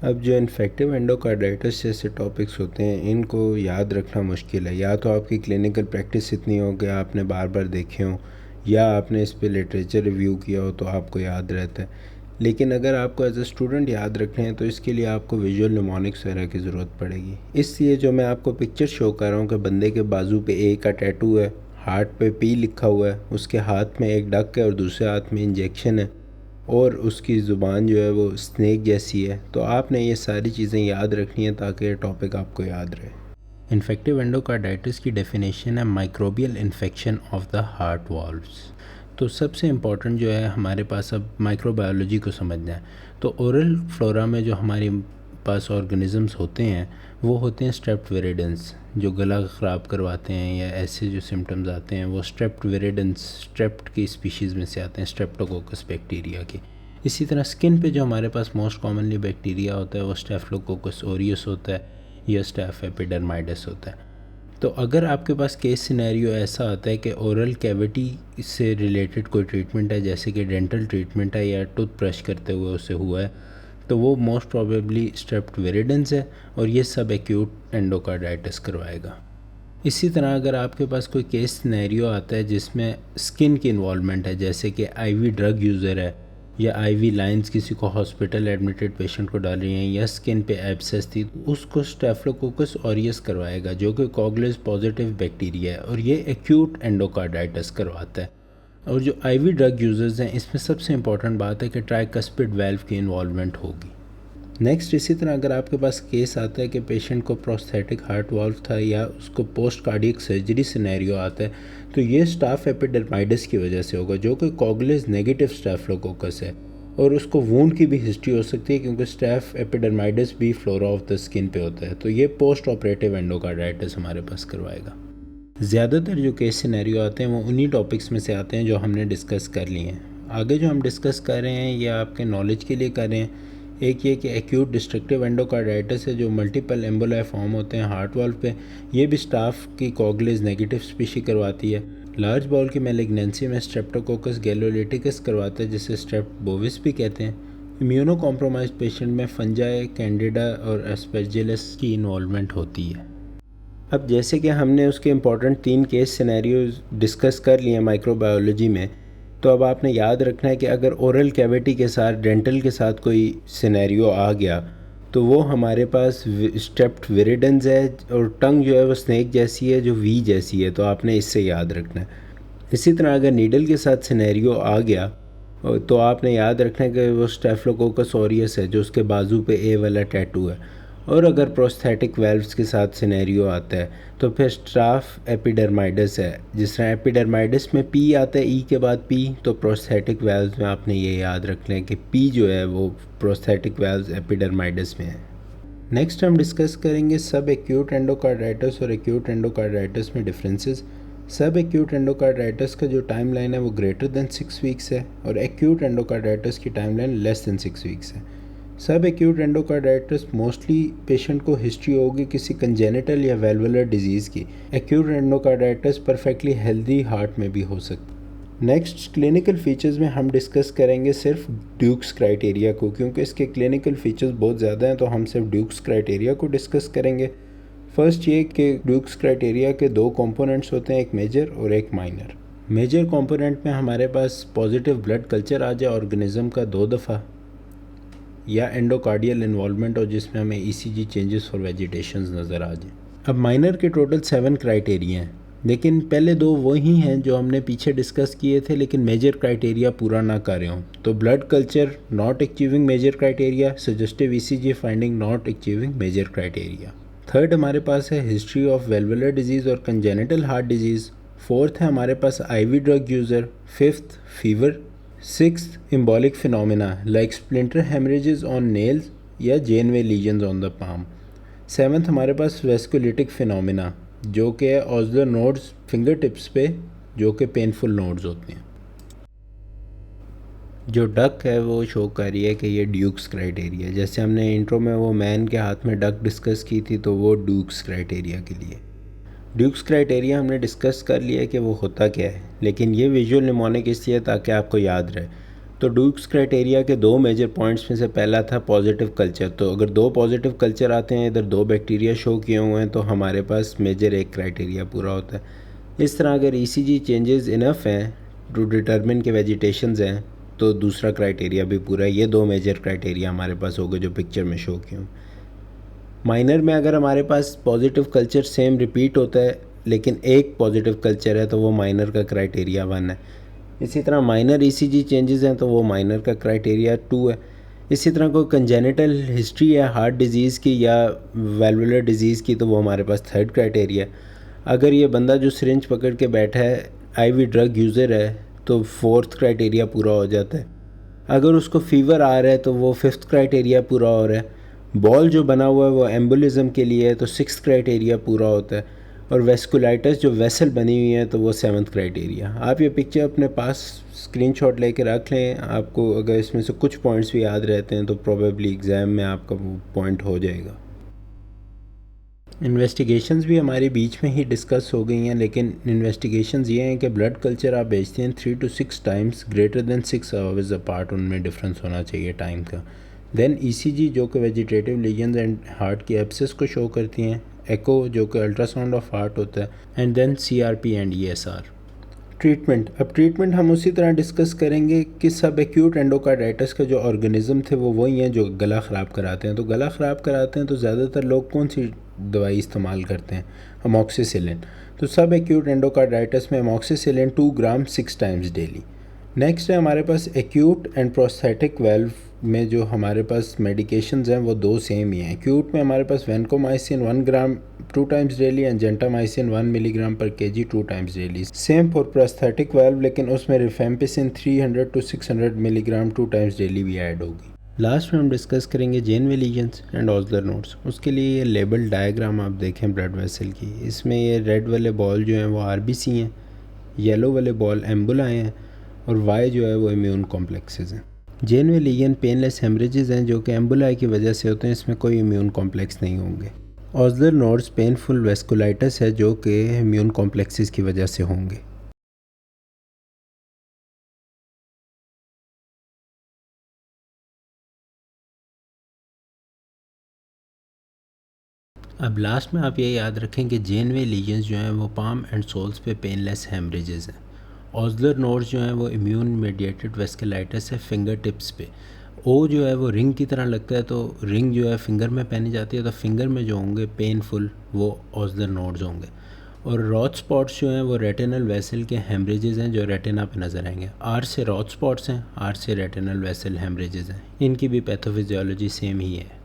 अब जो infective endocarditis जैसे टॉपिक्स होते हैं इनको याद रखना मुश्किल है। या तो आपकी क्लिनिकल प्रैक्टिस इतनी हो कि आपने बार बार देखे हों, या आपने इस पे लिटरेचर रिव्यू किया हो तो आपको याद रहता है। लेकिन अगर आपको एज अ स्टूडेंट याद रखने हैं तो इसके लिए आपको विजुअल निमोनिक्स वगैरह की ज़रूरत पड़ेगी। इसलिए जो मैं आपको पिक्चर शो कर रहा हूँ कि बंदे के बाजू पे ए का टैटू है, हार्ट पे पी लिखा हुआ है, उसके हाथ में एक डक है और दूसरे हाथ में इंजेक्शन है, और उसकी ज़ुबान जो है वो स्नेक जैसी है। तो आपने ये सारी चीज़ें याद रखनी है ताकि ये टॉपिक आपको याद रहे। इन्फेक्टिव एंडोकार्डाइटिस की डेफिनेशन है microbial infection of the heart valves. तो सबसे इम्पॉर्टेंट जो है हमारे पास अब माइक्रोबायोलॉजी को समझना है। तो ओरल फ्लोरा में जो हमारे पास ऑर्गेनिज़म्स होते हैं वो होते हैं स्ट्रेप्ट विरिडेंस, जो गला ख़राब करवाते हैं या ऐसे जो सिम्टम्स आते हैं वो स्ट्रेप्ट विरिडेंस स्ट्रेप्ट की स्पीशीज़ में से आते हैं, स्ट्रेप्टोकोकस बैक्टीरिया के। इसी तरह स्किन पे जो हमारे पास मोस्ट कॉमनली बैक्टीरिया होता है वो स्टेफिलोकोकस ओरियस होता है या स्टेफ एपिडर्माइडस होता है। तो अगर आपके पास केस सिनेरियो ऐसा आता है कि ओरल कैविटी से रिलेटेड कोई ट्रीटमेंट है, जैसे कि डेंटल ट्रीटमेंट है या टूथ ब्रश करते हुए उसे हुआ है, तो वो मोस्ट प्रोबेबली स्ट्रेप्ट विरिडेंस है और ये सब एक्यूट एंडोकार्डाइटिस करवाएगा। इसी तरह अगर आपके पास कोई केस सिनेरियो आता है जिसमें स्किन की इन्वॉल्वमेंट है, जैसे कि आईवी ड्रग यूज़र है या आईवी लाइंस किसी को हॉस्पिटल एडमिटेड पेशेंट को डाल रही हैं या स्किन पे एब्सेस थी, उसको स्टेफिलोकोकस ऑरियस करवाएगा जो कि कॉगलेस पॉजिटिव बैक्टीरिया है और ये एक्यूट एंडोकार्डाइटिस करवाता है। और जो आईवी ड्रग यूज़र्स हैं इसमें सबसे इंपॉर्टेंट बात है कि ट्राइकस्पिड वाल्व की इन्वॉल्वमेंट होगी। नेक्स्ट, इसी तरह अगर आपके पास केस आता है कि पेशेंट को प्रोस्थेटिक हार्ट वाल्व था या उसको पोस्ट कार्डियक सर्जरी सिनेरियो आता है, तो ये स्टाफ एपिडर्माइडस की वजह से होगा जो कि कॉगलेस नेगेटिव स्टेफिलोकोकस है, और उसको वूंड की भी हिस्ट्री हो सकती है क्योंकि स्टेफ एपिडर्माइडस भी फ्लोरा ऑफ द स्किन पे होता है। तो ये पोस्ट ऑपरेटिव एंडोकार्डाइटिस हमारे पास करवाएगा। ज़्यादातर जो केस सिनेरियो आते हैं वो उन्हीं टॉपिक्स में से आते हैं जो हमने डिस्कस कर लिए हैं। आगे जो हम डिस्कस कर रहे हैं ये आपके नॉलेज के लिए कर रहे हैं। एक ये कि एक्यूट डिस्ट्रक्टिव एंडोकार्डाइटिस है जो मल्टीपल एम्बोलाई फॉर्म होते हैं हार्ट वाल्व पे, ये भी स्टाफ की कॉगलेस नेगेटिव स्पीशी करवाती है। लार्ज बाउल की मैलिग्नेंसी में स्ट्रेप्टोकोकस गैलोलिटिकस करवाता है जिसे स्ट्रेप्ट बोविस भी कहते हैं। इम्यूनो कॉम्प्रोमाइज पेशेंट में फंजाई, कैंडिडा और एस्पेरजिलस की इन्वॉल्वमेंट होती है। अब जैसे कि हमने उसके इम्पॉर्टेंट 3 केस सिनेरियोज डिस्कस कर लिए माइक्रोबायोलॉजी में, तो अब आपने याद रखना है कि अगर ओरल कैविटी के साथ डेंटल के साथ कोई सिनेरियो आ गया तो वो हमारे पास स्ट्रेप्ट विरिडेंस है और टंग जो है वो स्नेक जैसी है जो वी जैसी है, तो आपने इससे याद रखना है। इसी तरह अगर नीडल के साथ सिनेरियो आ गया तो आपने याद रखना है कि वो स्टेफिलोकोकस ऑरियस है जो उसके बाजू पे ए वाला टैटू है। और अगर प्रोस्थेटिक वेल्व्स के साथ सिनेरियो आता है तो फिर स्टाफ एपिडर्माइडस है। जिस तरह एपिडर्माइडस में पी आता है, ई के बाद पी, तो प्रोस्थेटिक वेल्व्स में आपने ये याद रखना है कि पी जो है वो प्रोस्थेटिक वेल्व्स एपिडर्माइडस में है। नेक्स्ट हम डिस्कस करेंगे सब एक्यूट एंडोकार्डाइटिस और एक्यूट एंडोकार्डाइटिस में डिफरेंसेस। सब एक्यूट एंडोकार्डाइटिस का जो टाइमलाइन है वो ग्रेटर देन 6 वीक्स है और एक्यूट एंडोकार्डाइटिस की टाइमलाइन लेस देन 6 वीक्स है। सब एक्यूट एंडोकार्डाइटिस मोस्टली पेशेंट को हिस्ट्री होगी किसी कंजेनिटल या वेल्वुलर डिजीज़ की। Acute endocarditis perfectly healthy heart में भी हो सकती है। नेक्स्ट, क्लिनिकल फीचर्स में हम डिस्कस करेंगे सिर्फ ड्यूक्स क्राइटेरिया को, क्योंकि इसके क्लिनिकल फीचर्स बहुत ज़्यादा हैं तो हम सिर्फ ड्यूक्स क्राइटेरिया को डिस्कस करेंगे। फर्स्ट ये कि ड्यूक्स क्राइटेरिया के 2 कंपोनेंट्स होते हैं, एक मेजर और एक माइनर। मेजर कंपोनेंट में हमारे पास पॉजिटिव ब्लड कल्चर आ जाए ऑर्गेनिज्म का 2 दफ़ा, या एंडोकार्डियल इन्वॉल्वमेंट और जिसमें हमें ईसीजी चेंजेस फॉर वेजिटेशंस नज़र आ जाए। अब माइनर के टोटल 7 क्राइटेरिया हैं, लेकिन पहले 2 वही हैं जो हमने पीछे डिस्कस किए थे लेकिन मेजर क्राइटेरिया पूरा ना कर रहे हों। तो blood culture not achieving major criteria, suggestive ECG finding not achieving major criteria. Third हमारे पास है हिस्ट्री ऑफ वेल्वुलर डिजीज़ और कंजेनिटल हार्ट डिजीज़। फोर्थ है हमारे पास IV drug user. Fifth, fever. Sixth, embolic phenomena like splinter haemorrhages on nails या Janeway lesions on the palm. Seventh हमारे पास वेस्कुलिटिक फिनोमिना जो कि है ऑस्लर नोड्स फिंगर टिप्स पे जो कि पेनफुल नोड्स होते हैं। जो डक है वो शो कर रही है कि ये ड्यूक्स क्राइटेरिया, जैसे हमने इंट्रो में वो मैन के हाथ में डक डिस्कस की थी तो वो ड्यूक्स क्राइटेरिया के लिए। ड्यूक्स क्राइटेरिया हमने डिस्कस कर लिया कि वो होता क्या है, लेकिन ये विजुअल निमोनिक इसलिए ताकि आपको याद रहे। तो डुक्स क्राइटेरिया के 2 मेजर पॉइंट्स में से पहला था पॉजिटिव कल्चर। तो अगर 2 पॉजिटिव कल्चर आते हैं, इधर 2 बैक्टीरिया शो किए हुए हैं, तो हमारे पास मेजर एक क्राइटेरिया पूरा होता है। इस तरह अगर ECG चेंजेस इनफ हैं टू डिटरमिन के वेजिटेशंस हैं तो दूसरा क्राइटेरिया भी पूरा है। ये 2 मेजर क्राइटेरिया हमारे पास हो गए जो पिक्चर में शो किए। माइनर में अगर हमारे पास पॉजिटिव कल्चर सेम रिपीट होता है लेकिन एक पॉजिटिव कल्चर है तो वो माइनर का क्राइटेरिया 1 है। इसी तरह माइनर ECG चेंजेस हैं तो वो माइनर का क्राइटेरिया 2 है। इसी तरह कोई कंजेनिटल हिस्ट्री है हार्ट डिजीज़ की या वेल्वुलर डिजीज़ की तो वो हमारे पास 3rd क्राइटेरिया। अगर ये बंदा जो सिरिंज पकड़ के बैठा है IV ड्रग यूज़र है तो 4th क्राइटेरिया पूरा हो जाता है। अगर उसको फीवर आ रहा है तो वो 5th क्राइटेरिया पूरा हो रहा है। बॉल जो बना हुआ है वो एम्बोलिज्म के लिए है तो 6th क्राइटेरिया पूरा होता है। और वेस्कुलाइटिस जो वेसल बनी हुई है तो वो 7th क्राइटेरिया। आप ये पिक्चर अपने पास स्क्रीनशॉट लेके रख लें। आपको अगर इसमें से कुछ पॉइंट्स भी याद रहते हैं तो प्रोबेबली एग्ज़ाम में आपका वो पॉइंट हो जाएगा। इन्वेस्टिगेशंस भी हमारे बीच में ही डिस्कस हो गई हैं, लेकिन इन्वेस्टिगेशंस ये हैं कि ब्लड कल्चर आप भेजते हैं 3 to 6 times greater than 6 hours apart, उनमें डिफरेंस होना चाहिए टाइम का। देन ECG जो कि वेजिटेटिव लीजन्स एंड हार्ट की एब्सेस को शो करती हैं, एको जो कि अल्ट्रासाउंड ऑफ हार्ट होता है, and then CRP and ESR। Treatment, अब ट्रीटमेंट हम उसी तरह डिस्कस करेंगे कि सब एक्यूट एंडोकार्डाइटिस का जो ऑर्गेनिज्म थे वो वही हैं जो गला ख़राब कराते हैं। तो गला ख़राब कराते हैं तो ज़्यादातर लोग कौन सी दवाई इस्तेमाल करते हैं? अमॉक्सिसिलिन। तो सब एक्यूट एंडोकार्डाइटिस में अमॉक्सिसिलिन 2 ग्राम 6 टाइम्स डेली। नेक्स्ट है हमारे पास एक्यूट एंड प्रोस्थेटिक वेल्व में जो हमारे पास मेडिकेशंस हैं वो 2 सेम ही हैं। एक्यूट में हमारे पास vancomycin 1 gram 2 times daily and gentamicin 1 milligram पर KG 2 times daily. Same for prosthetic valve, लेकिन उसमें rifampicin 300 to 600 milligram 2 times daily भी ऐड होगी। लास्ट में हम डिस्कस करेंगे Janeway lesions and Osler nodes. उसके लिए ये लेबल डायग्राम आप देखें ब्लड वेसल की। इसमें ये रेड वाले बॉल जो हैं वो RBC हैं, येलो वाले बॉल एम्बुलाएँ हैं और वाई जो है वो इम्यून कॉम्प्लेक्सेस हैं। जेनवे लीजन पेनलेस हेमरेजेस हैं जो कि एम्बुलाई की वजह से होते हैं, इसमें कोई इम्यून कॉम्प्लेक्स नहीं होंगे। ऑस्लर नोड्स पेनफुल वेस्कुलाइटिस है जो कि इम्यून कॉम्प्लेक्सेस की वजह से होंगे। अब लास्ट में आप ये याद रखें कि जेनवे लीजन्स जो हैं वो पाम एंड सोल्स पे पेनलेस हेमरेजेस हैं। ऑस्लर नोड्स जो हैं वो इम्यून मेडिएटेड वेस्कुलाइटिस है फिंगर टिप्स पे। ओ जो है वो रिंग की तरह लगता है, तो रिंग जो है फिंगर में पहनी जाती है, तो फिंगर में जो होंगे पेनफुल वो ऑस्लर नोड्स होंगे। और रॉड स्पॉट्स जो हैं वो रेटिनल वेसल के हेमरेजेस हैं जो रेटिना पे नज़र आएंगे। आर से रॉड स्पॉट्स हैं, आर से रेटिनल वेसल हेमरेजेस हैं। इनकी भी पैथोफिजियोलॉजी सेम ही है।